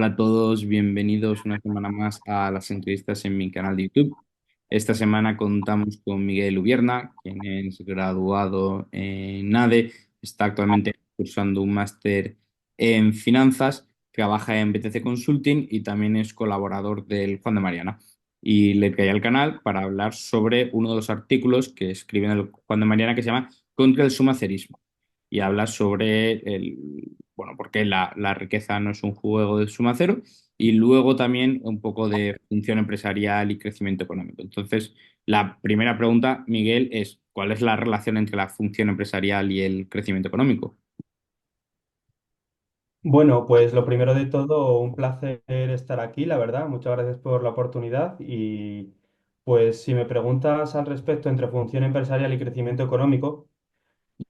Hola a todos, bienvenidos una semana más a las entrevistas en mi canal de YouTube. Esta semana contamos con Miguel Ubierna, quien es graduado en ADE, está actualmente cursando un máster en finanzas, trabaja en BTC Consulting y también es colaborador del Juan de Mariana. Y le caí al canal para hablar sobre uno de los artículos que escribe en el Juan de Mariana que se llama Contra el sumacerismo y habla sobre bueno, por qué la riqueza no es un juego de suma cero y luego también un poco de función empresarial y crecimiento económico. Entonces, la primera pregunta, Miguel, es ¿cuál es la relación entre la función empresarial y el crecimiento económico? Bueno, pues lo primero de todo, un placer estar aquí, la verdad. Muchas gracias por la oportunidad. Y pues si me preguntas al respecto entre función empresarial y crecimiento económico,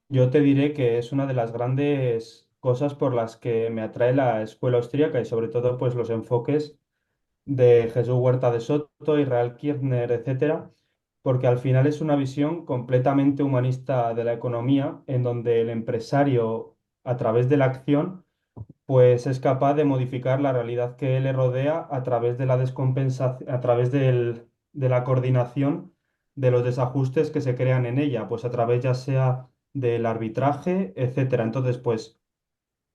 yo te diré que es una de las grandes cosas por las que me atrae la escuela austríaca y sobre todo pues los enfoques de Jesús Huerta de Soto, Israel Kirchner, etcétera, porque al final es una visión completamente humanista de la economía en donde el empresario a través de la acción pues es capaz de modificar la realidad que le rodea a través de la descompensación, a través de la coordinación de los desajustes que se crean en ella, pues a través ya sea del arbitraje, etcétera. Entonces, pues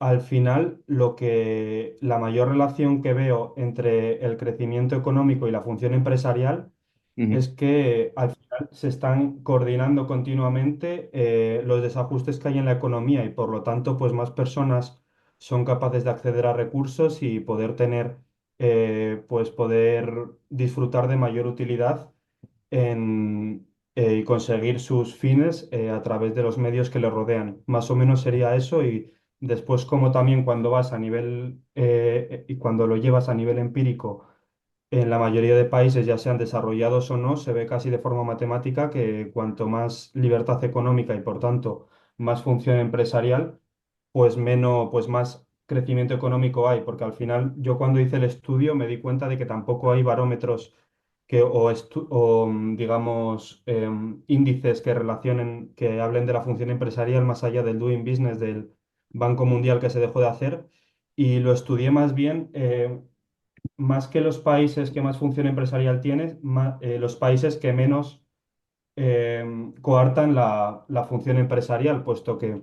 al final la mayor relación que veo entre el crecimiento económico y la función empresarial Ujú, es que al final se están coordinando continuamente los desajustes que hay en la economía y por lo tanto pues más personas son capaces de acceder a recursos y poder tener pues poder disfrutar de mayor utilidad y conseguir sus fines a través de los medios que le rodean. Más o menos sería eso y después como también cuando vas a nivel y cuando lo llevas a nivel empírico en la mayoría de países, ya sean desarrollados o no, se ve casi de forma matemática que cuanto más libertad económica y por tanto más función empresarial, pues menos, pues más crecimiento económico hay, porque al final yo cuando hice el estudio me di cuenta de que tampoco hay barómetros digamos índices que relacionen, que hablen de la función empresarial más allá del doing business del Banco Mundial que se dejó de hacer. Y lo estudié más bien más que los países que más función empresarial tienen, los países que menos coartan la función empresarial, puesto que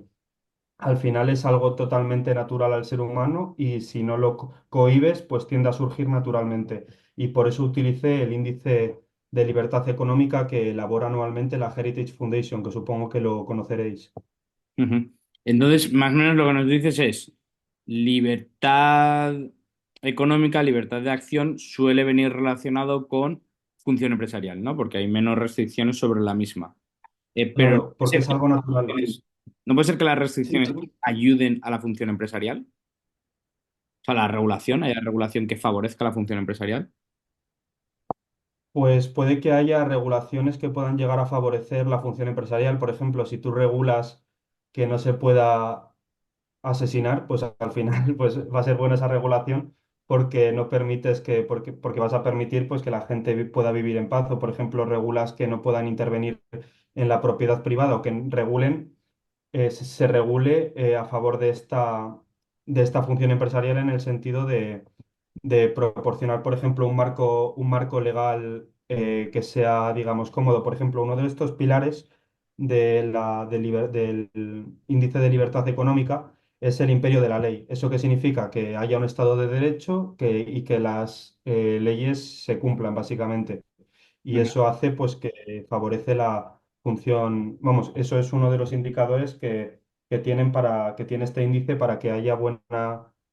al final es algo totalmente natural al ser humano y si no lo cohibes, pues tiende a surgir naturalmente. Y por eso utilicé el índice de libertad económica que elabora anualmente la Heritage Foundation, que supongo que lo conoceréis. ujú. Entonces, más o menos lo que nos dices es libertad económica, libertad de acción suele venir relacionado con función empresarial, ¿no? Porque hay menos restricciones sobre la misma. Pero no Claro, puede porque ser es que algo natural. no puede ser que las Sí. restricciones ayuden a la función empresarial. O sea, la regulación, haya regulación que favorezca la función empresarial. Pues puede que haya regulaciones que puedan llegar a favorecer la función empresarial. Por ejemplo, si tú regulas que no se pueda asesinar, pues al final pues va a ser buena esa regulación porque no permites porque vas a permitir pues que la gente pueda vivir en paz. O por ejemplo, regulas que no puedan intervenir en la propiedad privada o que regulen se regule a favor de esta función empresarial en el sentido de proporcionar, por ejemplo, un marco legal que sea, digamos, cómodo. Por ejemplo, uno de estos pilares del índice de libertad económica es el imperio de la ley. ¿Eso qué significa? Que haya un Estado de Derecho y que las leyes se cumplan, básicamente y Ujú, eso hace pues que favorece la función, vamos, eso es uno de los indicadores que tiene este índice para que haya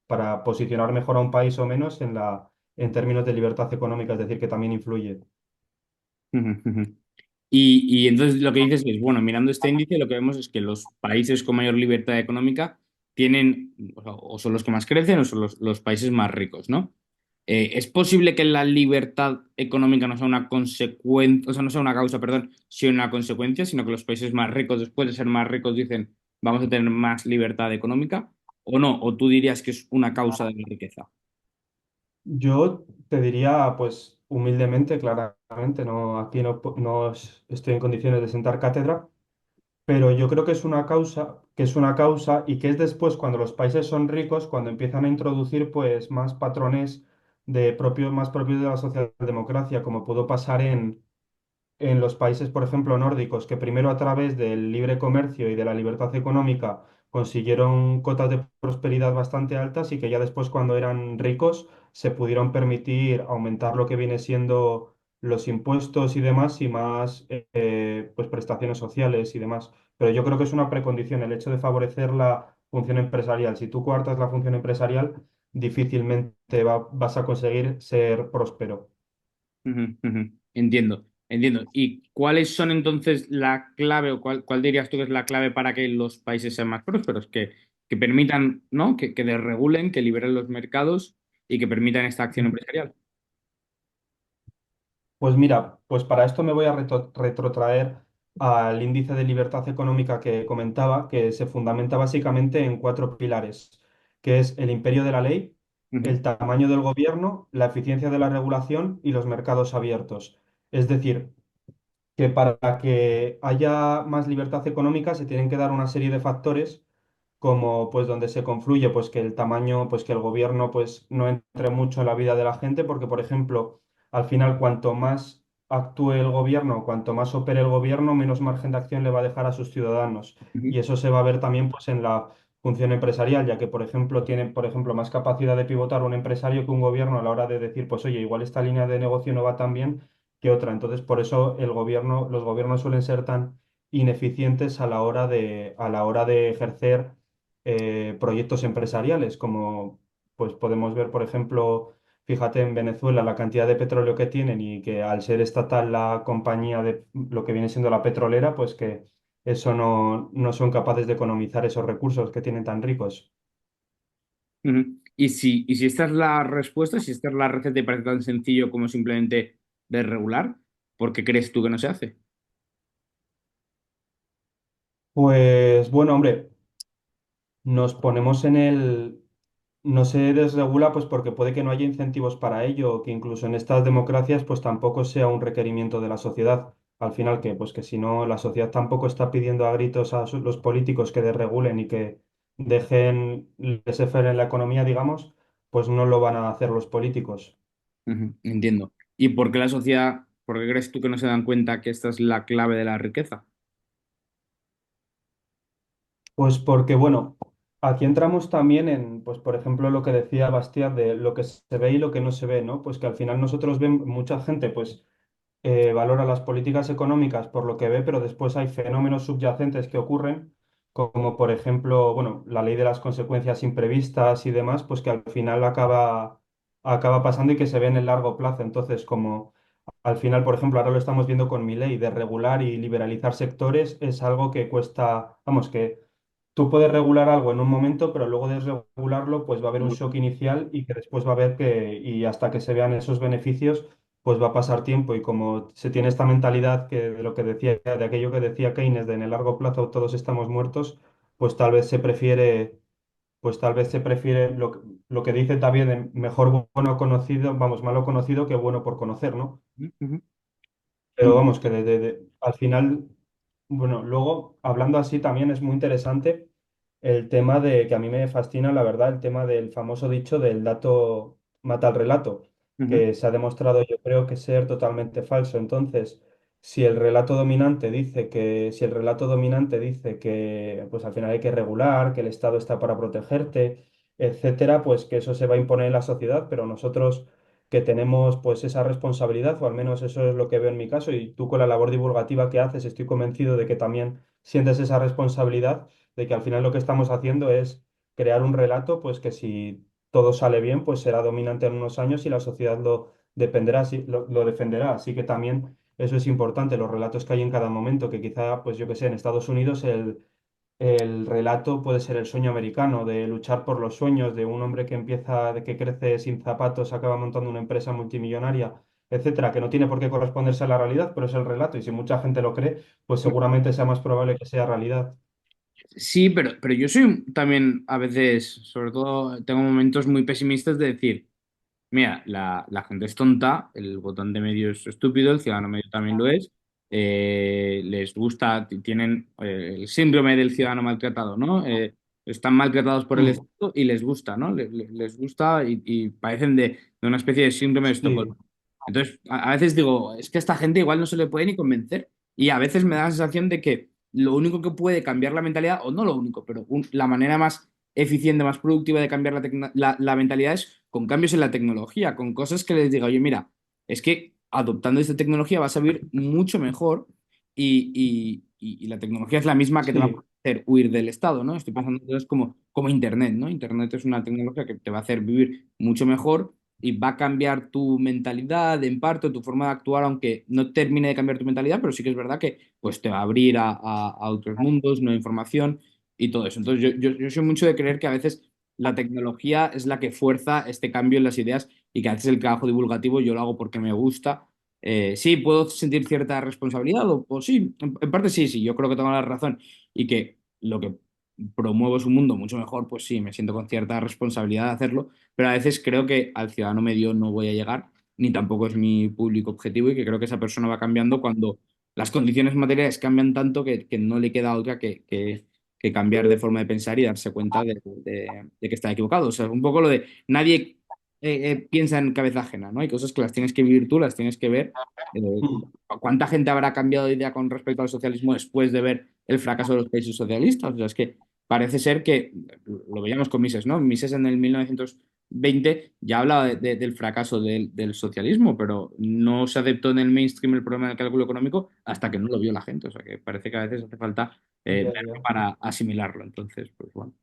para posicionar mejor a un país o menos en términos de libertad económica, es decir, que también influye. ujú, ujú. Y entonces lo que dices es, bueno, mirando este índice, lo que vemos es que los países con mayor libertad económica tienen, o son los que más crecen, o son los países más ricos, ¿no? ¿Es posible que la libertad económica no sea una consecuencia, o sea, no sea una causa, perdón, sino una consecuencia, sino que los países más ricos, después de ser más ricos, dicen, vamos a tener más libertad económica? ¿O no? ¿O tú dirías que es una causa de la riqueza? Yo te diría, pues humildemente, claramente, no, aquí no estoy en condiciones de sentar cátedra, pero yo creo que es una causa y que es después cuando los países son ricos, cuando empiezan a introducir pues más patrones más propios de la socialdemocracia, como pudo pasar en los países, por ejemplo, nórdicos, que primero a través del libre comercio y de la libertad económica consiguieron cotas de prosperidad bastante altas y que ya después, cuando eran ricos, se pudieron permitir aumentar lo que viene siendo los impuestos y demás y más pues prestaciones sociales y demás. Pero yo creo que es una precondición el hecho de favorecer la función empresarial. Si tú coartas la función empresarial, difícilmente vas a conseguir ser próspero. Ujú, ujú. Entiendo, entiendo. ¿Y cuáles son entonces la clave o cuál dirías tú que es la clave para que los países sean más prósperos? Que permitan, ¿no? Que desregulen, que liberen los mercados y que permitan esta acción empresarial. Pues mira, pues para esto me voy a retrotraer al índice de libertad económica que comentaba, que se fundamenta básicamente en cuatro pilares, que es el imperio de la ley, Ujú, el tamaño del gobierno, la eficiencia de la regulación y los mercados abiertos. Es decir, que para que haya más libertad económica se tienen que dar una serie de factores como pues donde se confluye pues que el tamaño, pues que el gobierno pues no entre mucho en la vida de la gente, porque por ejemplo, al final cuanto más actúe el gobierno, cuanto más opere el gobierno, menos margen de acción le va a dejar a sus ciudadanos. ujú, Y eso se va a ver también pues en la función empresarial, ya que por ejemplo tiene por ejemplo más capacidad de pivotar un empresario que un gobierno a la hora de decir, pues oye, igual esta línea de negocio no va tan bien que otra. Entonces, por eso los gobiernos suelen ser tan ineficientes a la hora de ejercer proyectos empresariales, como pues podemos ver, por ejemplo, fíjate en Venezuela la cantidad de petróleo que tienen y que al ser estatal la compañía de lo que viene siendo la petrolera, pues que eso no son capaces de economizar esos recursos que tienen tan ricos. ujú. Y si esta es la respuesta, si esta es la receta y parece tan sencillo como simplemente desregular, ¿por qué crees tú que no se hace? Pues bueno, hombre, nos ponemos en el... No se desregula pues porque puede que no haya incentivos para ello, o que incluso en estas democracias pues tampoco sea un requerimiento de la sociedad. Al final que pues que si no la sociedad tampoco está pidiendo a gritos a los políticos que desregulen y que dejen laissez-faire en la economía, digamos, pues no lo van a hacer los políticos. Ujú, entiendo. ¿Y por qué la sociedad, por qué crees tú que no se dan cuenta que esta es la clave de la riqueza? Pues porque bueno, aquí entramos también en pues por ejemplo lo que decía Bastiat de lo que se ve y lo que no se ve, ¿no? Pues que al final nosotros vemos mucha gente pues valora las políticas económicas por lo que ve, pero después hay fenómenos subyacentes que ocurren, como por ejemplo, bueno, la ley de las consecuencias imprevistas y demás, pues que al final acaba pasando y que se ve en el largo plazo. Entonces, como al final, por ejemplo, ahora lo estamos viendo con mi ley de regular y liberalizar sectores, es algo que cuesta, vamos, que tú puedes regular algo en un momento, pero luego de regularlo, pues va a haber un shock inicial y que después va a haber y hasta que se vean esos beneficios, pues va a pasar tiempo. Y como se tiene esta mentalidad que de lo que decía, de aquello que decía Keynes, de en el largo plazo todos estamos muertos, pues tal vez se prefiere, pues tal vez se prefiere lo que dice también de mejor bueno conocido, vamos, malo conocido que bueno por conocer, ¿no? Ujú, ujú. Pero vamos, que al final, bueno, luego hablando así también es muy interesante el tema de que a mí me fascina, la verdad, el tema del famoso dicho del dato mata al relato, Ujú, que se ha demostrado yo creo que ser totalmente falso. Entonces, si el relato dominante dice que pues al final hay que regular, que el Estado está para protegerte, etcétera, pues que eso se va a imponer en la sociedad, pero nosotros que tenemos pues esa responsabilidad, o al menos eso es lo que veo en mi caso, y tú con la labor divulgativa que haces, estoy convencido de que también sientes esa responsabilidad, de que al final lo que estamos haciendo es crear un relato, pues que si todo sale bien, pues será dominante en unos años y la sociedad lo defenderá. Así que también eso es importante, los relatos que hay en cada momento, que quizá, pues yo que sé, en Estados Unidos el relato puede ser el sueño americano, de luchar por los sueños, de un hombre que empieza, de que crece sin zapatos, acaba montando una empresa multimillonaria, etcétera, que no tiene por qué corresponderse a la realidad, pero es el relato, y si mucha gente lo cree, pues ujú. seguramente sea más probable que sea realidad. Sí, pero yo soy también a veces, sobre todo, tengo momentos muy pesimistas de decir, mira, la gente es tonta, el votante medio es estúpido, el ciudadano medio también lo es, les gusta, tienen el síndrome del ciudadano maltratado, ¿no? Están maltratados por el Mm, Estado y les gusta, ¿no? Les gusta y parecen de una especie de síndrome de Estocolmo. sí, Entonces, a veces digo, es que a esta gente igual no se le puede ni convencer. Y a veces me da la sensación de que lo único que puede cambiar la mentalidad, o no lo único, pero la manera más eficiente, más productiva de cambiar la mentalidad es con cambios en la tecnología, con cosas que les diga, oye, mira, es que adoptando esta tecnología vas a vivir mucho mejor y la tecnología es la misma que te va a sí, hacer huir del Estado, ¿no? Estoy pensando en cosas como Internet, ¿no? Internet es una tecnología que te va a hacer vivir mucho mejor y va a cambiar tu mentalidad, en parte, tu forma de actuar, aunque no termine de cambiar tu mentalidad, pero sí que es verdad que pues, te va a abrir a otros mundos, nueva información y todo eso. Entonces, yo soy mucho de creer que a veces la tecnología es la que fuerza este cambio en las ideas y que a veces el trabajo divulgativo yo lo hago porque me gusta. Sí, puedo sentir cierta responsabilidad, o sí, en parte sí, sí, yo creo que tengo la razón y que lo que promuevo es un mundo mucho mejor, pues sí, me siento con cierta responsabilidad de hacerlo, pero a veces creo que al ciudadano medio no voy a llegar, ni tampoco es mi público objetivo y que creo que esa persona va cambiando cuando las condiciones materiales cambian tanto que no le queda otra que cambiar de forma de pensar y darse cuenta de que está equivocado. O sea, un poco lo de nadie piensa en cabeza ajena, ¿no? Hay cosas que las tienes que vivir tú, las tienes que ver. mm, ¿Cuánta gente habrá cambiado de idea con respecto al socialismo después de ver el fracaso de los países socialistas? O sea, es que parece ser que, lo veíamos con Mises, ¿no? Mises en el 1920 ya hablaba del fracaso del socialismo, pero no se aceptó en el mainstream el problema del cálculo económico hasta que no lo vio la gente. O sea, que parece que a veces hace falta ya, verlo ya. para asimilarlo. Entonces, pues bueno,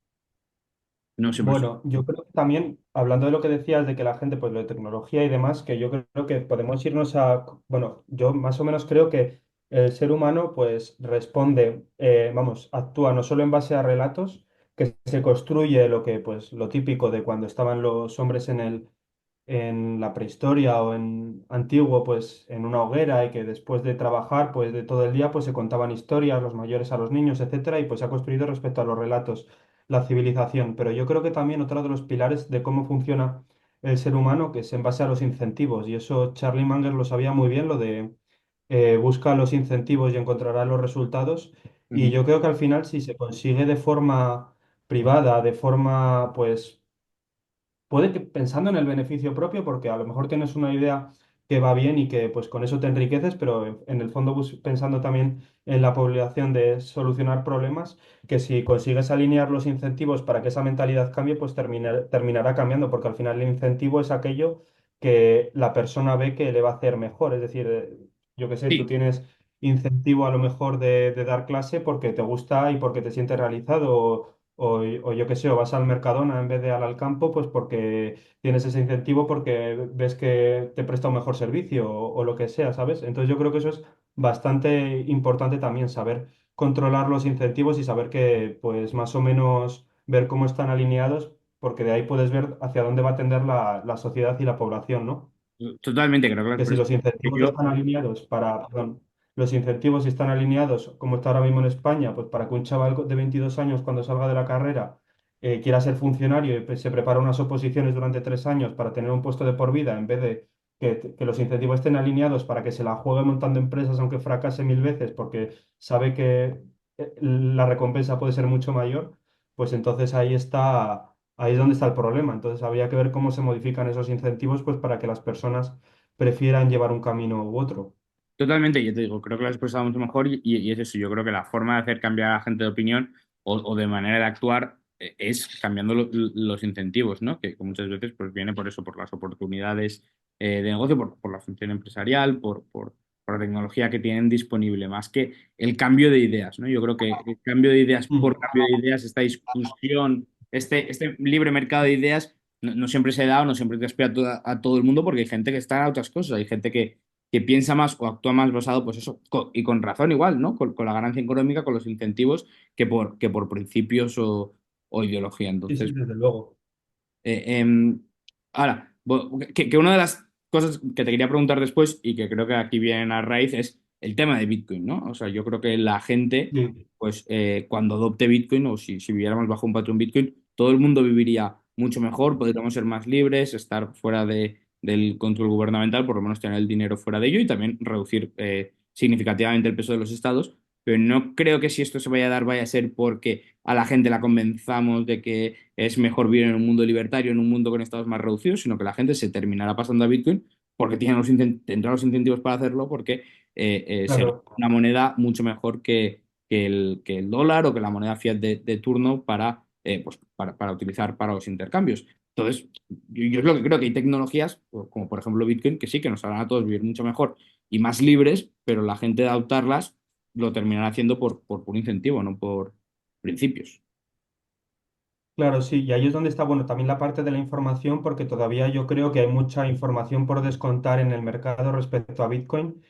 no sé, pues Bueno, yo creo que también, hablando de lo que decías de que la gente, pues lo de tecnología y demás, que yo creo que podemos irnos a, bueno, yo más o menos creo que el ser humano pues responde, vamos, actúa no solo en base a relatos, que se construye lo que, pues lo típico de cuando estaban los hombres en la prehistoria o en antiguo, pues en una hoguera y que después de trabajar, pues de todo el día, pues se contaban historias, los mayores a los niños, etcétera, y pues se ha construido respecto a los relatos la civilización. Pero yo creo que también otro de los pilares de cómo funciona el ser humano, que es en base a los incentivos, y eso Charlie Munger lo sabía muy bien, lo de busca los incentivos y encontrará los resultados. Y ujú. yo creo que al final, si se consigue de forma privada, de forma, pues puede que pensando en el beneficio propio, porque a lo mejor tienes una idea que va bien y que pues con eso te enriqueces, pero en el fondo pensando también en la población de solucionar problemas, que si consigues alinear los incentivos para que esa mentalidad cambie, pues terminará cambiando, porque al final el incentivo es aquello que la persona ve que le va a hacer mejor. Es decir, yo qué sé, tú Sí, tienes incentivo a lo mejor de dar clase porque te gusta y porque te sientes realizado. O yo qué sé, o vas al Mercadona en vez de al campo, pues porque tienes ese incentivo porque ves que te presta un mejor servicio o lo que sea, ¿sabes? Entonces yo creo que eso es bastante importante también, saber controlar los incentivos y saber que, pues más o menos ver cómo están alineados, porque de ahí puedes ver hacia dónde va a tender la sociedad y la población, ¿no? totalmente, creo que Que por si eso los incentivos yo están alineados para, perdón, los incentivos si están alineados, como está ahora mismo en España, pues para que un chaval de 22 años cuando salga de la carrera quiera ser funcionario y pues, se prepara unas oposiciones durante 3 años para tener un puesto de por vida, en vez de que los incentivos estén alineados para que se la juegue montando empresas aunque fracase 1000 veces, porque sabe que la recompensa puede ser mucho mayor, pues entonces ahí es donde está el problema. Entonces habría que ver cómo se modifican esos incentivos pues para que las personas prefieran llevar un camino u otro. totalmente, yo te digo, creo que lo has expresado mucho mejor y es eso, yo creo que la forma de hacer cambiar a la gente de opinión o de manera de actuar es cambiando los incentivos, ¿no? Que muchas veces pues viene por eso, por las oportunidades de negocio, por la función empresarial, por la tecnología que tienen disponible, más que el cambio de ideas, ¿no? Yo creo que el cambio de ideas por Mm. cambio de ideas, esta discusión, este libre mercado de ideas, no siempre se da o no siempre respeta a todo el mundo porque hay gente que está en otras cosas, hay gente que piensa más o actúa más basado, pues eso, y con razón igual, ¿no? Con la ganancia económica, con los incentivos, que por principios o ideología. Sí, sí, Entonces, desde luego. eh, ahora, que una de las cosas que te quería preguntar después y que creo que aquí viene a raíz es el tema de Bitcoin, ¿no? O sea, yo creo que la gente, Sí, pues cuando adopte Bitcoin o si viviéramos bajo un patrón Bitcoin, todo el mundo viviría mucho mejor, podríamos ser más libres, estar fuera del control gubernamental, por lo menos tener el dinero fuera de ello y también reducir significativamente el peso de los estados, pero no creo que si esto se vaya a dar vaya a ser porque a la gente la convenzamos de que es mejor vivir en un mundo libertario, en un mundo con estados más reducidos, sino que la gente se terminará pasando a Bitcoin porque tendrá los incentivos para hacerlo, porque será Claro. una moneda mucho mejor que el dólar o que la moneda fiat de turno pues, para utilizar para los intercambios. Entonces, yo es lo que creo que hay tecnologías, como por ejemplo Bitcoin, que sí, que nos harán a todos vivir mucho mejor y más libres, pero la gente de adoptarlas lo terminará haciendo por incentivo, no por principios. Claro, sí, y ahí es donde está, bueno, también la parte de la información, porque todavía yo creo que hay mucha información por descontar en el mercado respecto a Bitcoin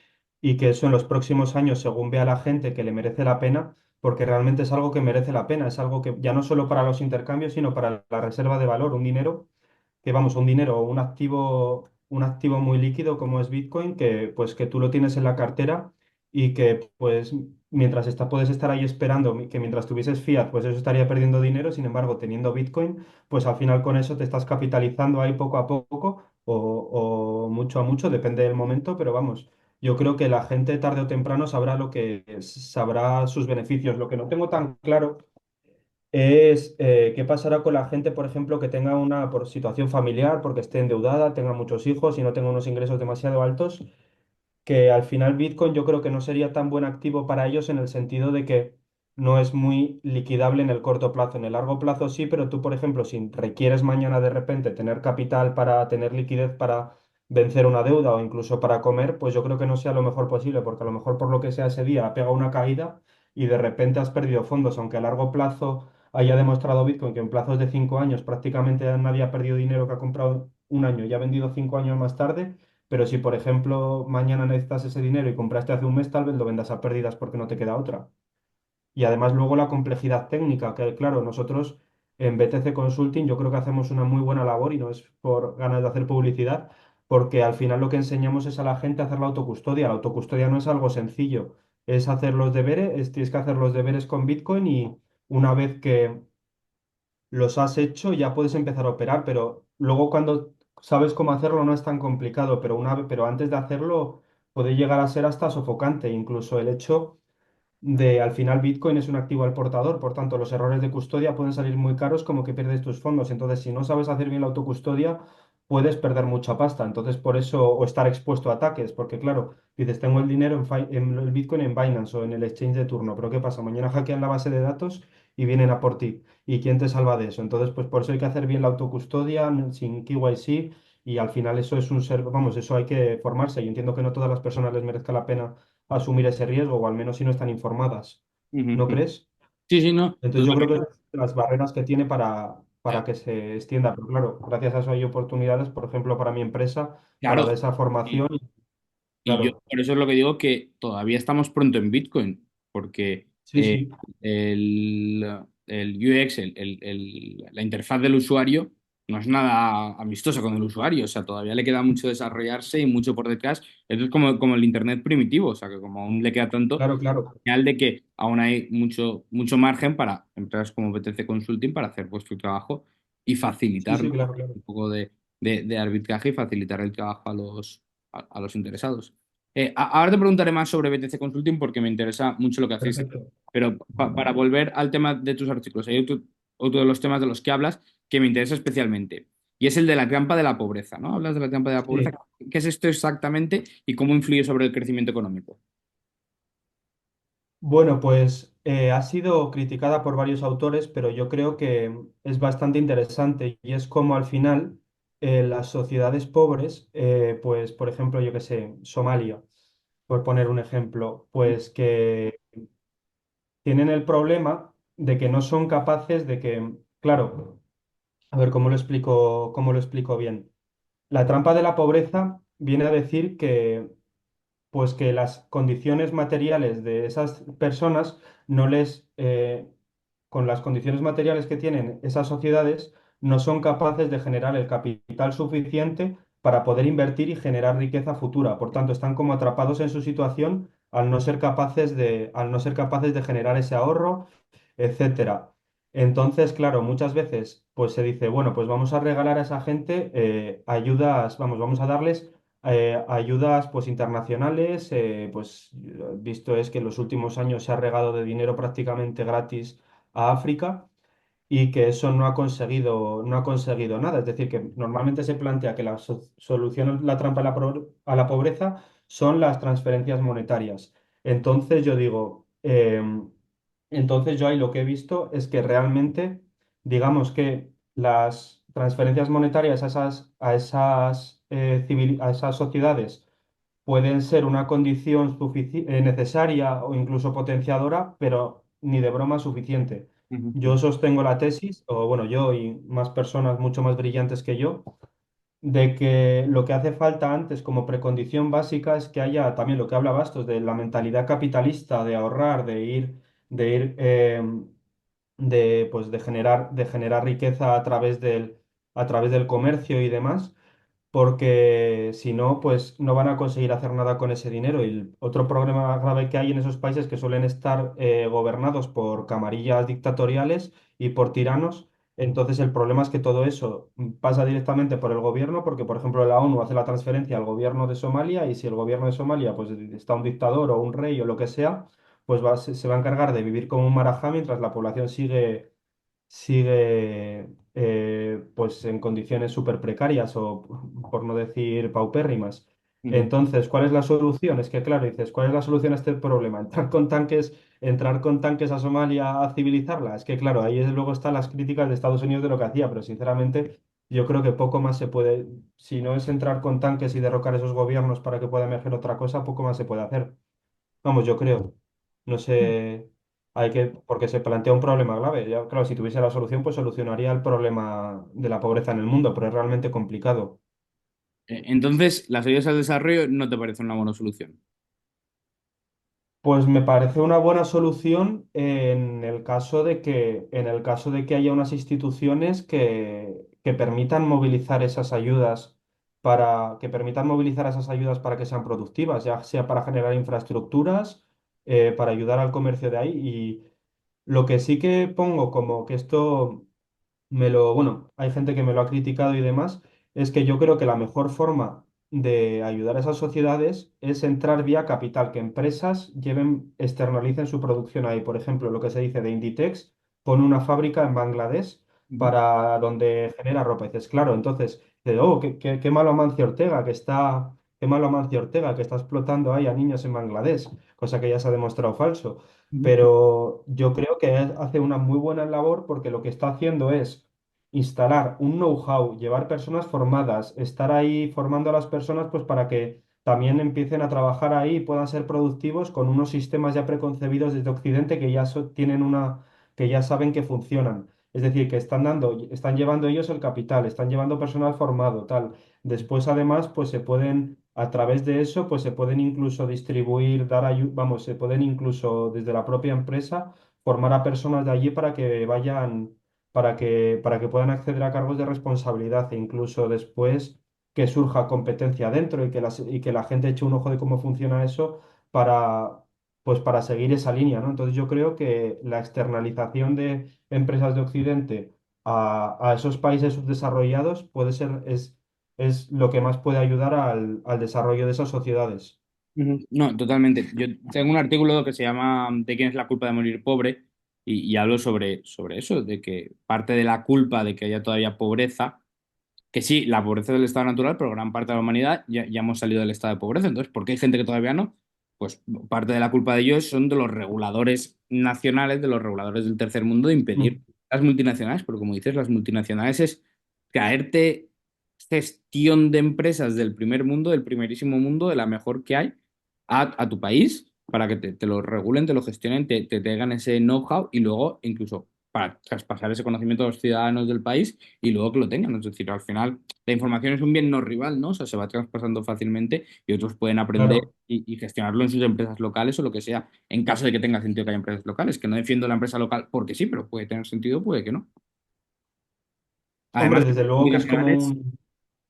y que eso en los próximos años, según vea la gente que le merece la pena, porque realmente es algo que merece la pena, es algo que ya no solo para los intercambios, sino para la reserva de valor, un dinero que vamos, un dinero, un activo muy líquido como es Bitcoin, que pues que tú lo tienes en la cartera y que pues mientras puedes estar ahí esperando que mientras tuvieses fiat, pues eso estaría perdiendo dinero, sin embargo, teniendo Bitcoin, pues al final con eso te estás capitalizando ahí poco a poco o mucho a mucho, depende del momento, pero vamos. Yo creo que la gente tarde o temprano sabrá sabrá sus beneficios. Lo que no tengo tan claro es qué pasará con la gente, por ejemplo, que tenga una por situación familiar, porque esté endeudada, tenga muchos hijos y no tenga unos ingresos demasiado altos, que al final Bitcoin yo creo que no sería tan buen activo para ellos en el sentido de que no es muy liquidable en el corto plazo. En el largo plazo sí, pero tú, por ejemplo, si requieres mañana de repente tener capital para tener liquidez para vencer una deuda o incluso para comer, pues yo creo que no sea lo mejor posible, porque a lo mejor por lo que sea ese día ha pegado una caída y de repente has perdido fondos, aunque a largo plazo haya demostrado Bitcoin que en plazos de 5 años prácticamente nadie ha perdido dinero que ha comprado un año y ha vendido 5 años más tarde. Pero si, por ejemplo, mañana necesitas ese dinero y compraste hace un mes, tal vez lo vendas a pérdidas porque no te queda otra. Y además luego la complejidad técnica, que claro, nosotros en BTC Consulting yo creo que hacemos una muy buena labor y no es por ganas de hacer publicidad, porque al final lo que enseñamos es a la gente a hacer la autocustodia. La autocustodia no es algo sencillo, es hacer los deberes, tienes que hacer los deberes con Bitcoin y una vez que los has hecho, ya puedes empezar a operar, pero luego cuando sabes cómo hacerlo no es tan complicado, pero antes de hacerlo puede llegar a ser hasta sofocante, incluso el hecho de al final Bitcoin es un activo al portador, por tanto los errores de custodia pueden salir muy caros como que pierdes tus fondos. Entonces, si no sabes hacer bien la autocustodia, puedes perder mucha pasta. Entonces, por eso, o estar expuesto a ataques, porque claro, dices, tengo el dinero en el Bitcoin en Binance o en el exchange de turno, pero ¿qué pasa? Mañana hackean la base de datos y vienen a por ti. ¿Y quién te salva de eso? Entonces, pues por eso hay que hacer bien la autocustodia sin KYC. Y al final eso es vamos, eso hay que formarse. Yo entiendo que no todas las personas les merezca la pena asumir ese riesgo, o al menos si no están informadas. Ujú, ¿No ujú. crees? Sí, sí, no, Entonces yo creo que totalmente. esas son las barreras que tiene para que se extienda. Pero claro, gracias a eso hay oportunidades, por ejemplo, para mi empresa, para Claro, dar esa formación. y yo Claro, por eso es lo que digo que todavía estamos pronto en Bitcoin, porque sí, sí, el, el UX, la interfaz del usuario, no es nada amistosa con el usuario, o sea, todavía le queda mucho desarrollarse y mucho por detrás. Esto es como el Internet primitivo, o sea, que como aún le queda tanto, claro, claro. señal de que aún hay mucho, mucho margen para empresas como BTC Consulting para hacer vuestro trabajo y Sí, facilitar, sí, ¿no? claro, claro. Un poco de arbitraje y facilitar el trabajo a los interesados. Ahora te preguntaré más sobre BTC Consulting porque me interesa mucho lo que hacéis, Perfecto. pero para volver al tema de tus artículos, hay otro de los temas de los que hablas que me interesa especialmente y es el de la trampa de la pobreza, ¿no? Hablas de la trampa de la pobreza. Sí. ¿Qué es esto exactamente y cómo influye sobre el crecimiento económico? Bueno, pues ha sido criticada por varios autores, pero yo creo que es bastante interesante y es como al final las sociedades pobres, pues por ejemplo, yo que sé, Somalia, por poner un ejemplo, pues que tienen el problema de que no son capaces de que, claro, a ver cómo lo explico bien. La trampa de la pobreza viene a decir que pues que las condiciones materiales de esas personas no con las condiciones materiales que tienen esas sociedades, no son capaces de generar el capital suficiente para poder invertir y generar riqueza futura. Por tanto, están como atrapados en su situación al no ser capaces de generar ese ahorro, etcétera. Entonces, claro, muchas veces pues se dice, bueno, pues vamos a regalar a esa gente ayudas, vamos a darles ayudas pues internacionales, pues visto es que en los últimos años se ha regado de dinero prácticamente gratis a África y que eso no ha conseguido nada. Es decir, que normalmente se plantea que la solución a la trampa a la pobreza son las transferencias monetarias. Entonces yo digo, entonces yo ahí lo que he visto es que realmente, digamos que las transferencias monetarias a esas sociedades pueden ser una condición necesaria o incluso potenciadora, pero ni de broma suficiente. Ujú, Yo sostengo la tesis, o bueno, yo y más personas mucho más brillantes que yo, de que lo que hace falta antes como precondición básica es que haya también lo que habla Bastos de la mentalidad capitalista, de ahorrar, de generar riqueza a través del comercio y demás porque si no, pues no van a conseguir hacer nada con ese dinero. Y el otro problema grave que hay en esos países que suelen estar gobernados por camarillas dictatoriales y por tiranos. Entonces el problema es que todo eso pasa directamente por el gobierno, porque por ejemplo la ONU hace la transferencia al gobierno de Somalia y si el gobierno de Somalia pues está un dictador o un rey o lo que sea, pues se va a encargar de vivir como un marajá mientras la población sigue pues en condiciones súper precarias o por no decir paupérrimas. ujú. Entonces, ¿cuál es la solución? Es que, claro, dices, ¿cuál es la solución a este problema? ¿Entrar con tanques a Somalia a civilizarla? Es que, claro, ahí desde luego están las críticas de Estados Unidos de lo que hacía, pero sinceramente yo creo que poco más se puede, si no es entrar con tanques y derrocar esos gobiernos para que pueda emerger otra cosa, poco más se puede hacer. Vamos, yo creo. No sé, porque se plantea un problema grave. Ya, claro, si tuviese la solución, pues solucionaría el problema de la pobreza en el mundo, pero es realmente complicado. Entonces, las ayudas al desarrollo no te parecen una buena solución. Pues me parece una buena solución en el caso de que haya unas instituciones que permitan movilizar esas ayudas para que sean productivas, ya sea para generar infraestructuras, para ayudar al comercio de ahí. Y lo que sí que pongo como que esto bueno, hay gente que me lo ha criticado y demás, es que yo creo que la mejor forma de ayudar a esas sociedades es entrar vía capital, que empresas externalicen su producción ahí. Por ejemplo, lo que se dice de Inditex, pone una fábrica en Bangladesh Ujú, para donde genera ropa. Y dices, claro, entonces, oh, qué malo Amancio Ortega qué malo Amancio Ortega que está explotando ahí a niños en Bangladesh, cosa que ya se ha demostrado falso. ujú, Pero yo creo que hace una muy buena labor porque lo que está haciendo es instalar un know-how, llevar personas formadas, estar ahí formando a las personas pues para que también empiecen a trabajar ahí y puedan ser productivos con unos sistemas ya preconcebidos desde Occidente que ya que ya saben que funcionan. Es decir, que están llevando ellos el capital, están llevando personal formado, tal. Después, además, pues a través de eso, pues se pueden incluso distribuir, vamos, se pueden incluso desde la propia empresa formar a personas de allí para que puedan acceder a cargos de responsabilidad e incluso después que surja competencia dentro y que la gente eche un ojo de cómo funciona eso para, pues para seguir esa línea, ¿no? Entonces yo creo que la externalización de empresas de Occidente a esos países subdesarrollados es lo que más puede ayudar al desarrollo de esas sociedades. ujú. No, totalmente. Yo tengo un artículo que se llama ¿De quién es la culpa de morir pobre? Y hablo sobre eso, de que parte de la culpa de que haya todavía pobreza, que sí, la pobreza es del estado natural, pero gran parte de la humanidad ya hemos salido del estado de pobreza. Entonces, ¿por qué hay gente que todavía no? Pues parte de la culpa de ellos son de los reguladores nacionales, de los reguladores del tercer mundo, de impedir Mm, las multinacionales, porque como dices, las multinacionales es caerte gestión de empresas del primer mundo, del primerísimo mundo, de la mejor que hay, a tu país, para que te lo regulen, te lo gestionen, te tengan ese know-how y luego incluso para traspasar ese conocimiento a los ciudadanos del país y luego que lo tengan. Es decir, al final la información es un bien no rival, ¿no? O sea, se va traspasando fácilmente y otros pueden aprender claro. y gestionarlo en sus empresas locales o lo que sea, en caso de que tenga sentido que haya empresas locales, que no defiendo la empresa local porque sí, pero puede tener sentido, puede que no. Además, Además, desde luego que es como un...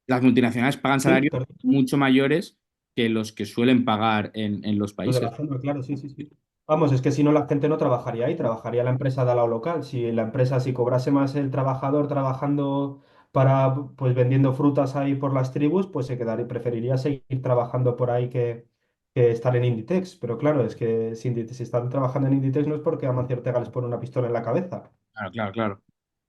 las multinacionales pagan Sí, salarios perdón. mucho mayores que los que suelen pagar en los Lo de países. la zona, claro, sí, sí, sí. Vamos, es que si no la gente no trabajaría ahí, trabajaría la empresa de al lado local. Si la empresa, si cobrase más el trabajador trabajando para pues vendiendo frutas ahí por las tribus, pues preferiría seguir trabajando por ahí que estar en Inditex. Pero claro, es que si están trabajando en Inditex no es porque Amancio Ortega les pone una pistola en la cabeza. Claro, claro, claro.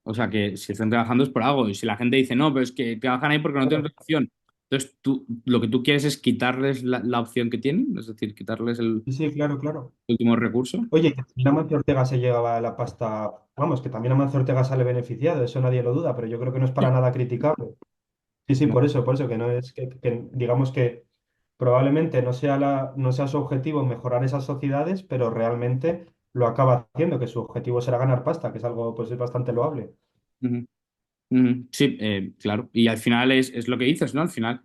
O sea, que si están trabajando es por algo. Y si la gente dice, no, pero es que trabajan ahí porque no tienen Claro. otra opción. Entonces, tú lo que tú quieres es quitarles la opción que tienen, es decir, quitarles el Sí, sí, claro, claro. último recurso. Oye, que también Amancio Ortega se llevaba la pasta, vamos, que también Amancio Ortega sale beneficiado, eso nadie lo duda, pero yo creo que no es para nada criticable. Sí, sí, No. por eso que no es que digamos que probablemente no sea su objetivo mejorar esas sociedades, pero realmente lo acaba haciendo, que su objetivo será ganar pasta, que es algo pues es bastante loable. Ujú, ujú. Sí, claro. Y al final es lo que dices, ¿no? Al final,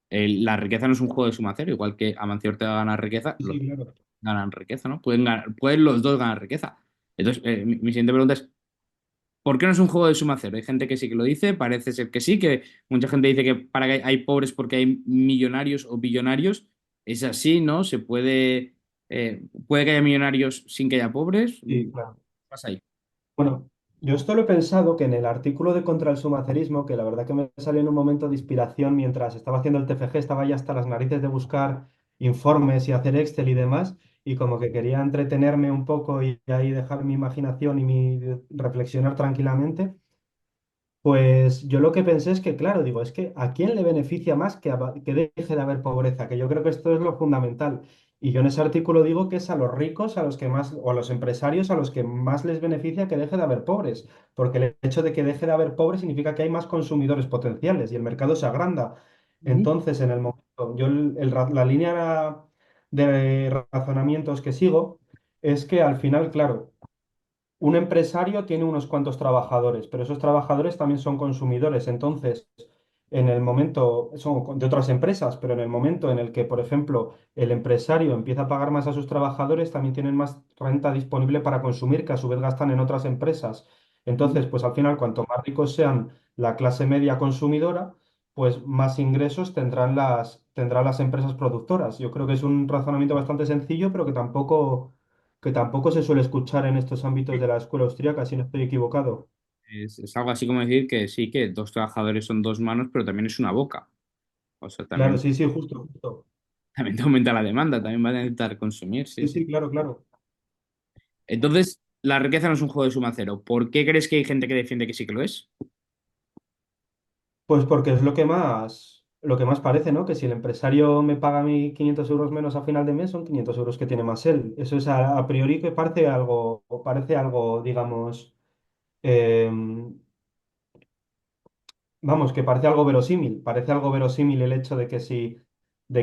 la riqueza no es un juego de suma cero, igual que Amancio Ortega gana riqueza, Sí, los sí, claro. ganan riqueza, ¿no? Pueden los dos ganar riqueza. Entonces, mi siguiente pregunta es, ¿por qué no es un juego de suma cero? Hay gente que sí que lo dice, parece ser que sí, que mucha gente dice que para que hay pobres porque hay millonarios o billonarios. Es así, ¿no? Puede que haya millonarios sin que haya pobres. ¿Qué Sí, claro. pasa ahí? Bueno, yo esto lo he pensado que en el artículo de Contra el Sumacerismo, que la verdad que me salió en un momento de inspiración mientras estaba haciendo el TFG, estaba ya hasta las narices de buscar informes y hacer Excel y demás, y como que quería entretenerme un poco y ahí dejar mi imaginación y reflexionar tranquilamente. Pues yo lo que pensé es que, claro, digo, es que ¿a quién le beneficia más que deje de haber pobreza? Que yo creo que esto es lo fundamental. Y yo en ese artículo digo que es a los ricos, a los que más, o a los empresarios, a los que más les beneficia que deje de haber pobres. Porque el hecho de que deje de haber pobres significa que hay más consumidores potenciales y el mercado se agranda. Ujú, Entonces, en el momento, la línea de razonamientos que sigo es que al final, claro, un empresario tiene unos cuantos trabajadores, pero esos trabajadores también son consumidores. Entonces, en el momento, son de otras empresas, pero en el momento en el que, por ejemplo, el empresario empieza a pagar más a sus trabajadores, también tienen más renta disponible para consumir, que a su vez gastan en otras empresas. ujú. Entonces, pues al final, cuanto más ricos sean la clase media consumidora, pues más ingresos tendrán las empresas productoras. Yo creo que es un razonamiento bastante sencillo, pero que tampoco se suele escuchar en estos ámbitos de la escuela austríaca, si no estoy equivocado. Es algo así como decir que sí, que dos trabajadores son dos manos, pero también es una boca. O sea, Claro, también, sí, sí, justo, justo. también te aumenta la demanda, también va a necesitar consumir, sí, Sí, sí. sí, claro, claro. Entonces, la riqueza no es un juego de suma cero. ¿Por qué crees que hay gente que defiende que sí que lo es? Pues porque es lo que más parece, ¿no? Que si el empresario me paga a mí 500 euros menos a final de mes, son 500 euros que tiene más él. Eso es a priori que parece algo, digamos, em, vamos, que parece algo verosímil el hecho de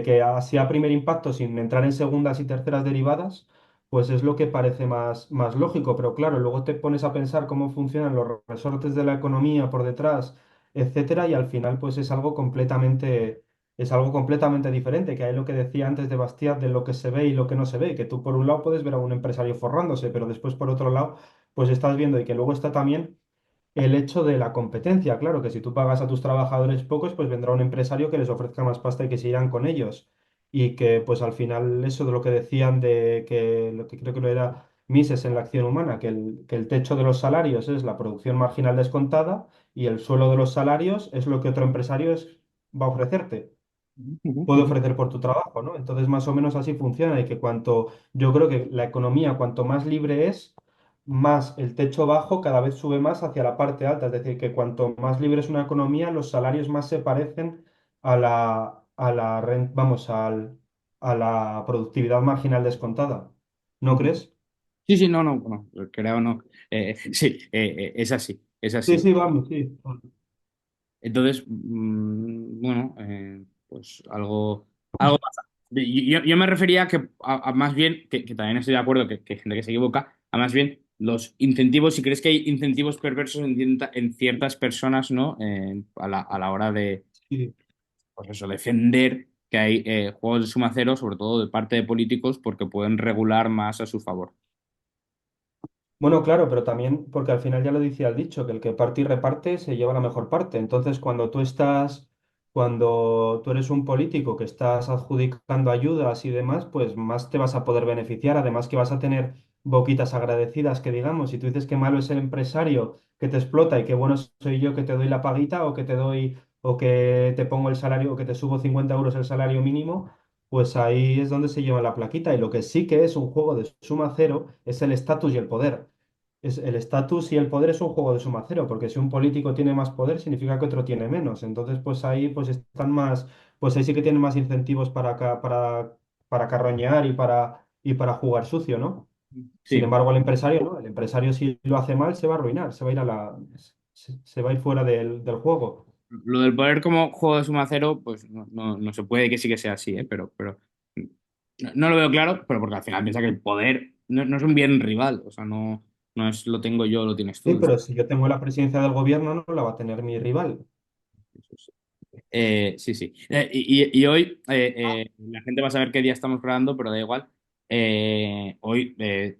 que así a primer impacto, sin entrar en segundas y terceras derivadas, pues es lo que parece más lógico. Pero claro, luego te pones a pensar cómo funcionan los resortes de la economía por detrás, etcétera, y al final, pues es algo completamente diferente, que hay lo que decía antes de Bastiat de lo que se ve y lo que no se ve, que tú por un lado puedes ver a un empresario forrándose, pero después por otro lado, pues estás viendo y que luego está también el hecho de la competencia. Claro que si tú pagas a tus trabajadores pocos, pues vendrá un empresario que les ofrezca más pasta y que se irán con ellos. Y que pues al final eso de lo que decían de que lo que creo que lo era Mises en la acción humana, que el techo de los salarios es la producción marginal descontada y el suelo de los salarios es lo que otro empresario va a ofrecerte Ujú, puede ujú. ofrecer por tu trabajo, ¿no? Entonces, más o menos así funciona y que yo creo que la economía, cuanto más libre es, más el techo bajo cada vez sube más hacia la parte alta. Es decir, que cuanto más libre es una economía, los salarios más se parecen vamos, a la productividad marginal descontada. ¿No Ujú. crees? Sí, sí, no, no, no, creo no. Sí, es así, es Sí, así. sí, vamos, sí. Entonces, bueno, pues algo pasa. Yo me refería a que a más bien, que también estoy de acuerdo que hay gente que se equivoca, a más bien los incentivos, si crees que hay incentivos perversos en ciertas personas, ¿no? A la hora de, Sí. pues eso, defender que hay juegos de suma cero, sobre todo de parte de políticos, porque pueden regular más a su favor. Bueno, claro, pero también porque al final ya lo decía el dicho, que el que parte y reparte se lleva la mejor parte. Entonces, cuando tú eres un político que estás adjudicando ayudas y demás, pues más te vas a poder beneficiar. Además que vas a tener boquitas agradecidas que digamos, si tú dices que malo es el empresario que te explota y qué bueno soy yo que te doy la paguita o que te doy o que te pongo el salario o que te subo 50 euros el salario mínimo, pues ahí es donde se lleva la plaquita. Y lo que sí que es un juego de suma cero es el estatus y el poder. El estatus y el poder es un juego de suma cero, porque si un político tiene más poder, significa que otro tiene menos. Entonces, pues ahí pues están más, pues ahí sí que tienen más incentivos para carroñear y para jugar sucio, ¿no? Sin Sí. embargo, el empresario, ¿no? El empresario si lo hace mal se va a arruinar, se va a ir a se va a ir fuera del juego. Lo del poder como juego de suma cero, pues no se puede que sí que sea así, ¿eh? Pero no lo veo claro, pero porque al final piensa que el poder no es un bien rival, o sea, no es lo tengo yo, lo tienes Sí, tú. pero si yo tengo la presidencia del gobierno, no la va a tener mi rival. Sí, sí. Y hoy la gente va a saber qué día estamos grabando, pero da igual. Hoy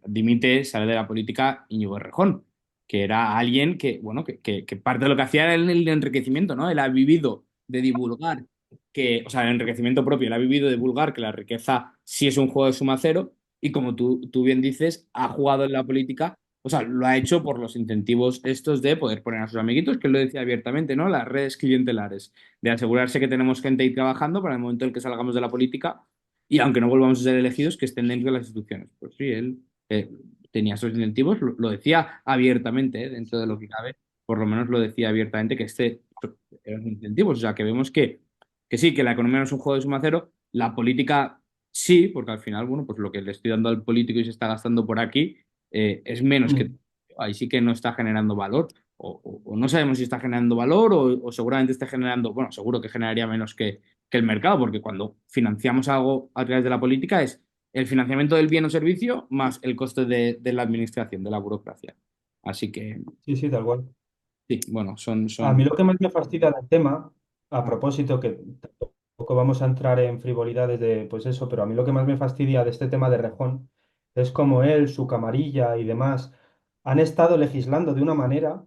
dimite, sale de la política Íñigo Errejón, que era alguien que, bueno, que parte de lo que hacía era el enriquecimiento, ¿no? Él ha vivido de divulgar que, o sea, el enriquecimiento propio, él ha vivido de divulgar que la riqueza sí es un juego de suma cero, y como tú bien dices, ha jugado en la política. O sea, lo ha hecho por los incentivos estos de poder poner a sus amiguitos, que él lo decía abiertamente, ¿no? Las redes clientelares de asegurarse que tenemos gente ahí trabajando para el momento en el que salgamos de la política y aunque no volvamos a ser elegidos, que estén dentro de las instituciones. Pues sí, él eh, tenía esos incentivos, lo decía abiertamente, dentro de lo que cabe, por lo menos lo decía abiertamente que eran incentivos. O sea, que vemos que sí, que la economía no es un juego de suma cero, la política sí, porque al final, bueno, pues lo que le estoy dando al político y se está gastando por aquí es menos que Mm. ahí sí que no está generando valor o no sabemos si está generando valor o seguramente está generando, bueno, seguro que generaría menos que el mercado, porque cuando financiamos algo a través de la política es el financiamiento del bien o servicio más el coste de la administración, de la burocracia. Así que, Sí, sí, tal cual. sí, bueno, A mí lo que más me fastidia del tema, a Ah, propósito, que tampoco vamos a entrar en frivolidades de, pues eso, pero a mí lo que más me fastidia de este tema de Rejón es como él, su camarilla y demás han estado legislando de una manera